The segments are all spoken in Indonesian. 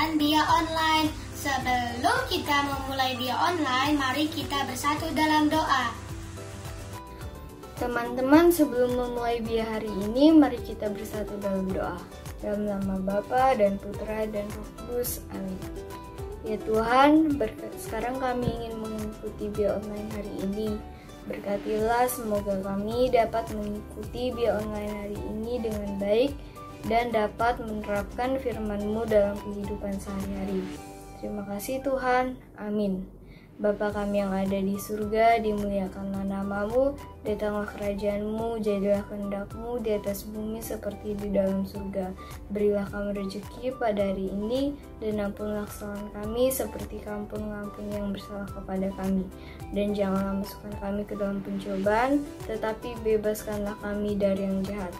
pembelajaran via online. Sebelum kita memulai via online, mari kita bersatu dalam doa. Teman-teman, sebelum memulai via hari ini, mari kita bersatu dalam doa. Dalam nama Bapa dan Putra dan Roh Kudus. Amin. Ya Tuhan, sekarang kami ingin mengikuti via online hari ini. Berkatilah, semoga kami dapat mengikuti via online hari ini dengan baik dan dapat menerapkan firman-Mu dalam kehidupan sehari-hari. Terima kasih Tuhan. Amin. Bapa kami yang ada di surga, dimuliakanlah nama-Mu, datanglah kerajaan-Mu, jadilah kehendak-Mu di atas bumi seperti di dalam surga. Berilah kami rezeki pada hari ini, dan ampunlah kesalahan kami seperti kami mengampuni yang bersalah kepada kami. Dan janganlah masukkan kami ke dalam pencobaan, tetapi bebaskanlah kami dari yang jahat.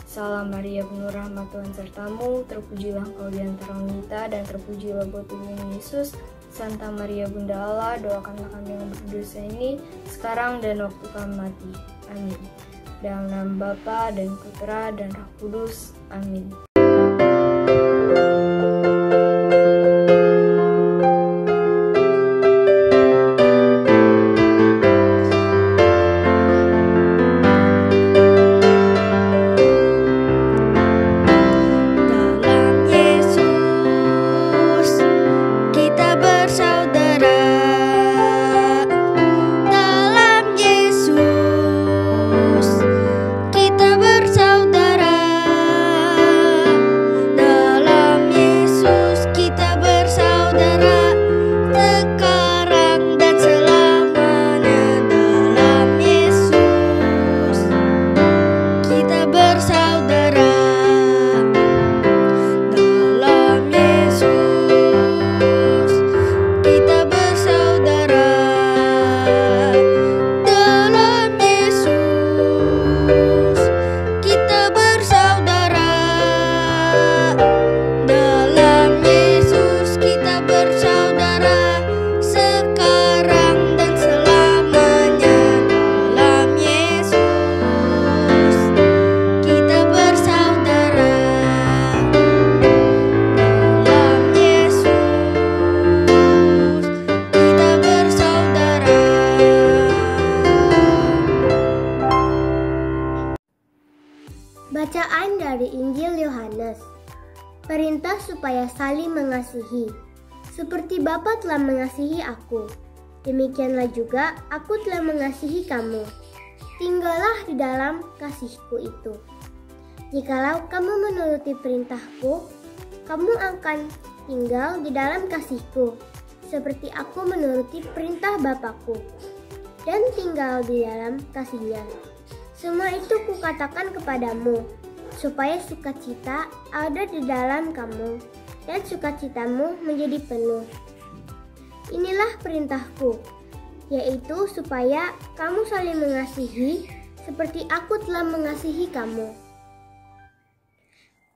Salam Maria, penuh rahmat Tuhan sertamu, terpujilah engkau di antara wanita, dan terpujilah buah tubuhmu Yesus. Santa Maria Bunda Allah, doakanlah kami yang berdosa ini, sekarang dan waktu kami mati. Amin. Dalam nama Bapa dan Putra dan Roh Kudus. Amin. Bacaan dari Injil Yohanes. Perintah supaya saling mengasihi. Seperti Bapa telah mengasihi aku, demikianlah juga aku telah mengasihi kamu. Tinggallah di dalam kasihku itu. Jikalau kamu menuruti perintahku, kamu akan tinggal di dalam kasihku, seperti aku menuruti perintah Bapakku, dan tinggal di dalam kasihnya. Semua itu kukatakan kepadamu, supaya sukacita ada di dalam kamu, dan sukacitamu menjadi penuh. Inilah perintahku, yaitu supaya kamu saling mengasihi, seperti aku telah mengasihi kamu.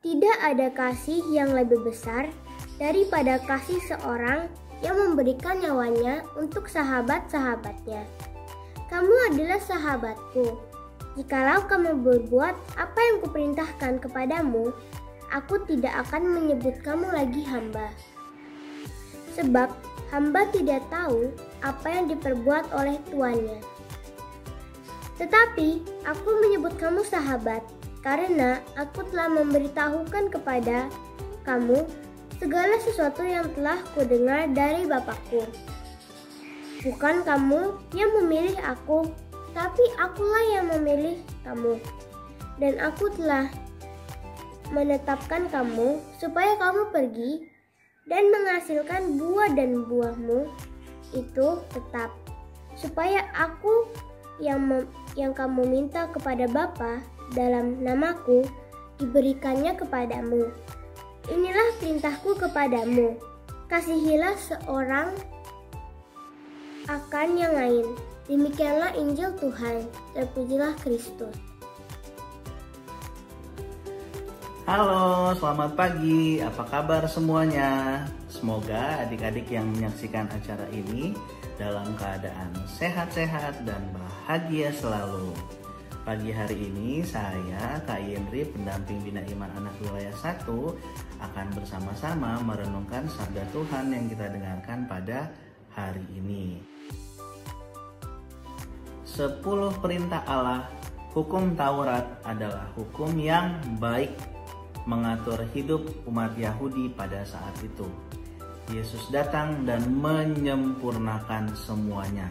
Tidak ada kasih yang lebih besar daripada kasih seorang yang memberikan nyawanya untuk sahabat-sahabatnya. Kamu adalah sahabatku, jikalau kamu berbuat apa yang kuperintahkan kepadamu. Aku tidak akan menyebut kamu lagi hamba, sebab hamba tidak tahu apa yang diperbuat oleh tuannya. Tetapi aku menyebut kamu sahabat, karena aku telah memberitahukan kepada kamu segala sesuatu yang telah kudengar dari Bapakku. Bukan kamu yang memilih aku, tapi akulah yang memilih kamu, dan aku telah menetapkan kamu supaya kamu pergi dan menghasilkan buah, dan buahmu itu tetap, supaya aku yang kamu minta kepada Bapa dalam namaku diberikannya kepadamu. Inilah perintahku kepadamu, kasihilah seorang akan yang lain. Demikianlah Injil Tuhan, terpujilah Kristus. Halo, selamat pagi. Apa kabar semuanya? Semoga adik-adik yang menyaksikan acara ini dalam keadaan sehat-sehat dan bahagia selalu. Pagi hari ini saya, Kak Yendri, pendamping Bina Iman Anak Wilayah 1, akan bersama-sama merenungkan sabda Tuhan yang kita dengarkan pada hari ini. 10 perintah Allah, hukum Taurat adalah hukum yang baik mengatur hidup umat Yahudi pada saat itu. Yesus datang dan menyempurnakan semuanya.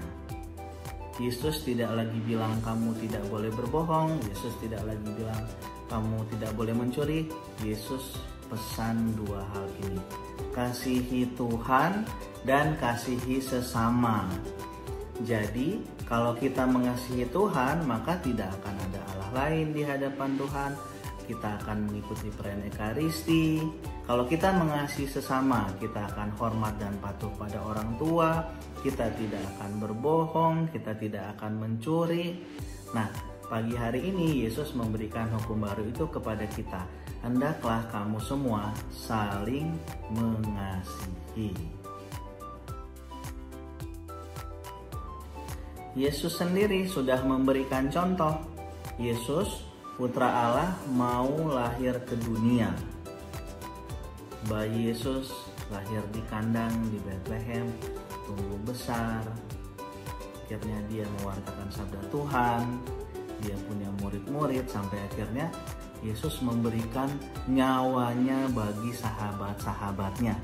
Yesus tidak lagi bilang kamu tidak boleh berbohong, Yesus tidak lagi bilang kamu tidak boleh mencuri. Yesus pesan 2 hal ini: kasihi Tuhan dan kasihi sesama. Jadi kalau kita mengasihi Tuhan, maka tidak akan ada Allah lain di hadapan Tuhan. Kita akan mengikuti perayaan Ekaristi. Kalau kita mengasihi sesama, kita akan hormat dan patuh pada orang tua. Kita tidak akan berbohong, kita tidak akan mencuri. Nah, pagi hari ini Yesus memberikan hukum baru itu kepada kita. Hendaklah kamu semua saling mengasihi. Yesus sendiri sudah memberikan contoh. Yesus, Putra Allah, mau lahir ke dunia. Bayi Yesus lahir di kandang di Bethlehem, tumbuh besar. Akhirnya dia mewartakan sabda Tuhan. Dia punya murid-murid sampai akhirnya Yesus memberikan nyawanya bagi sahabat-sahabatnya.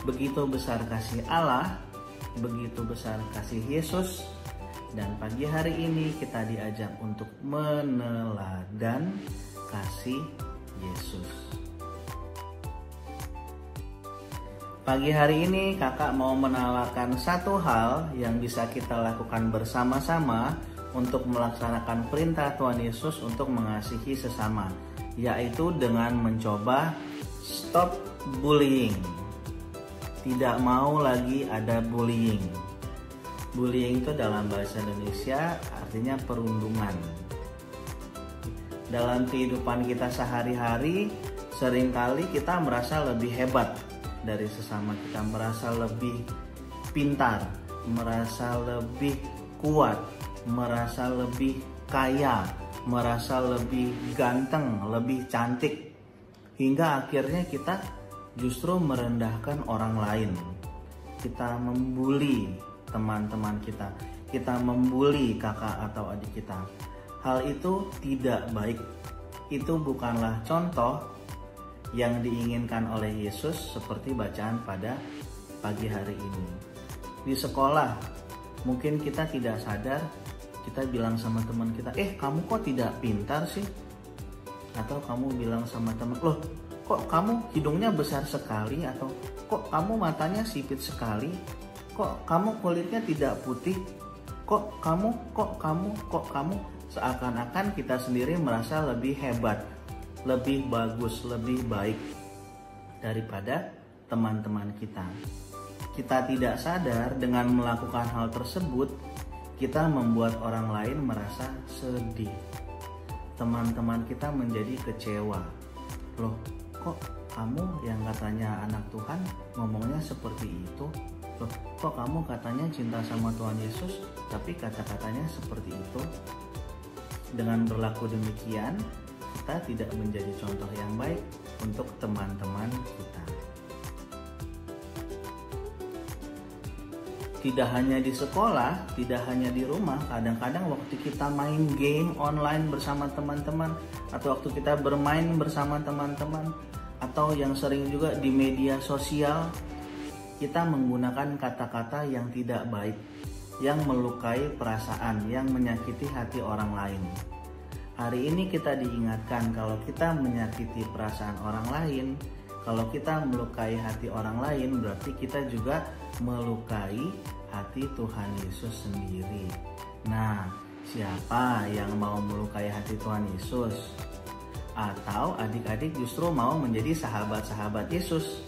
Begitu besar kasih Allah, begitu besar kasih Yesus. Dan pagi hari ini kita diajak untuk meneladan kasih Yesus. Pagi hari ini kakak mau menawarkan satu hal yang bisa kita lakukan bersama-sama untuk melaksanakan perintah Tuhan Yesus untuk mengasihi sesama, yaitu dengan mencoba stop bullying. Tidak mau lagi ada bullying. Bullying itu dalam bahasa Indonesia artinya perundungan. Dalam kehidupan kita sehari-hari, seringkali kita merasa lebih hebat dari sesama kita, merasa lebih pintar, merasa lebih kuat, merasa lebih kaya, merasa lebih ganteng, lebih cantik, hingga akhirnya kita justru merendahkan orang lain. Kita membuli teman-teman kita, kita membuli kakak atau adik kita. Hal itu tidak baik. Itu bukanlah contoh yang diinginkan oleh Yesus seperti bacaan pada pagi hari ini. Di sekolah, mungkin kita tidak sadar, kita bilang sama teman kita, kamu kok tidak pintar sih? Atau kamu bilang sama teman, loh kok kamu hidungnya besar sekali? Atau kok kamu matanya sipit sekali? Kok kamu kulitnya tidak putih? Kok kamu? Seakan-akan kita sendiri merasa lebih hebat, lebih bagus, lebih baik daripada teman-teman kita. Kita tidak sadar dengan melakukan hal tersebut, kita membuat orang lain merasa sedih. Teman-teman kita menjadi kecewa. Loh, kok kamu yang katanya anak Tuhan ngomongnya seperti itu? Loh, kok kamu katanya cinta sama Tuhan Yesus, tapi kata-katanya seperti itu? Dengan berlaku demikian, kita tidak menjadi contoh yang baik untuk teman-teman kita. Tidak hanya di sekolah, tidak hanya di rumah, kadang-kadang waktu kita main game online bersama teman-teman, atau waktu kita bermain bersama teman-teman, atau yang sering juga di media sosial, kita menggunakan kata-kata yang tidak baik, yang melukai perasaan, yang menyakiti hati orang lain. Hari ini kita diingatkan kalau kita menyakiti perasaan orang lain, kalau kita melukai hati orang lain, berarti kita juga melukai hati Tuhan Yesus sendiri. Nah, siapa yang mau melukai hati Tuhan Yesus? Atau adik-adik justru mau menjadi sahabat-sahabat Yesus?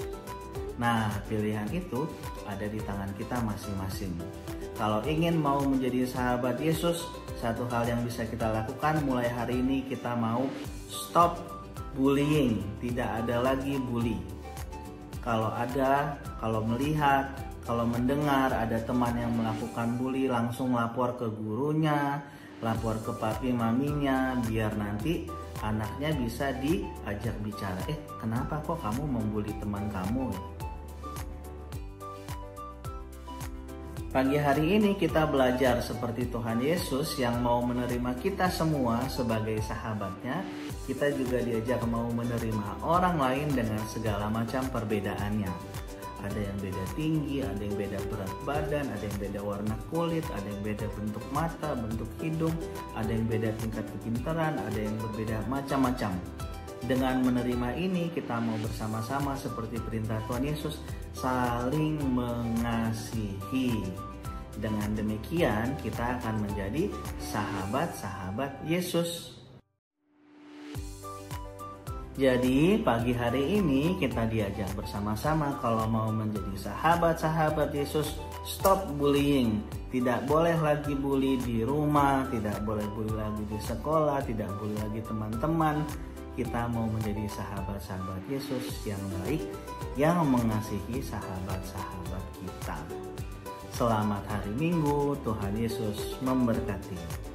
Nah, pilihan itu ada di tangan kita masing-masing. Kalau ingin mau menjadi sahabat Yesus, satu hal yang bisa kita lakukan mulai hari ini, kita mau stop bullying. Tidak ada lagi bully. Kalau melihat, kalau mendengar ada teman yang melakukan bully, langsung lapor ke gurunya, lapor ke papi maminya, biar nanti anaknya bisa diajak bicara. Kenapa kok kamu membuli teman kamu? Pagi hari ini kita belajar seperti Tuhan Yesus yang mau menerima kita semua sebagai sahabatnya. Kita juga diajak mau menerima orang lain dengan segala macam perbedaannya. Ada yang beda tinggi, ada yang beda berat badan, ada yang beda warna kulit, ada yang beda bentuk mata, bentuk hidung, ada yang beda tingkat kepintaran, ada yang berbeda macam-macam. Dengan menerima ini kita mau bersama-sama seperti perintah Tuhan Yesus, saling mengasihi. Dengan demikian kita akan menjadi sahabat-sahabat Yesus. Jadi pagi hari ini kita diajak bersama-sama kalau mau menjadi sahabat-sahabat Yesus, stop bullying. Tidak boleh lagi bully di rumah, tidak boleh bully lagi di sekolah, tidak bully lagi teman-teman. Kita mau menjadi sahabat-sahabat Yesus yang baik, yang mengasihi sahabat-sahabat kita. Selamat hari Minggu, Tuhan Yesus memberkati.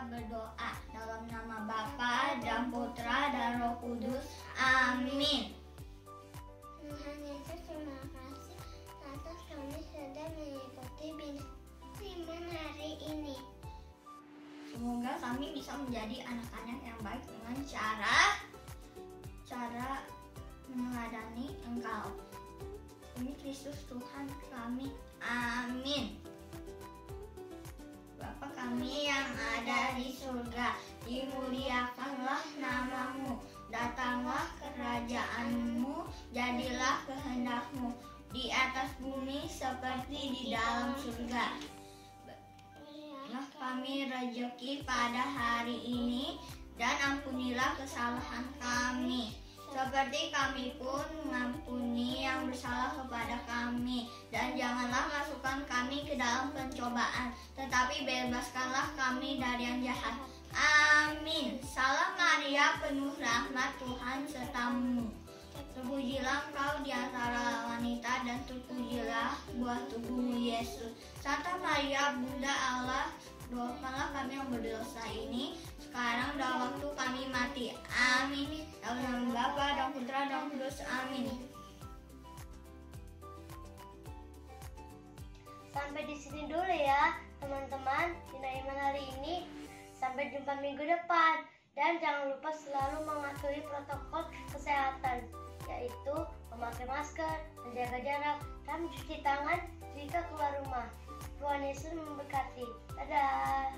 Berdoa dalam nama Bapa dan Putra dan Roh Kudus. Amin. Tuhan Yesus, terima kasih atas kami sudah mengikuti firman hari ini. Semoga kami bisa menjadi anak-anak yang baik dengan cara meneladani Engkau. Demi Kristus Tuhan kami. Amin. Bapa kami yang ada di surga, dimuliakanlah nama-Mu, datanglah kerajaanmu, jadilah kehendak-Mu di atas bumi seperti di dalam surga. Berilah kami rezeki pada hari ini, dan ampunilah kesalahan kami, seperti kami pun mengampuni yang bersalah kepada kami. Dan janganlah masukkan kami ke dalam pencobaan, tetapi bebaskanlah kami dari yang jahat. Amin. Salam Maria, penuh rahmat, Tuhan sertamu. Terpujilah engkau di antara wanita, dan terpujilah buah tubuhmu Yesus. Santa Maria, Bunda Allah, doakanlah kami yang berdosa ini, sekarang dan waktu kami mati. Amin. Dalam nama Bapa dan Putra dan Roh Kudus. Amin. Sampai di sini dulu ya teman-teman Dina Iman hari ini. Sampai jumpa minggu depan. Dan jangan lupa selalu mematuhi protokol kesehatan, yaitu memakai masker, menjaga jarak, dan mencuci tangan jika keluar rumah. Tuhan Yesus memberkati. Dadah.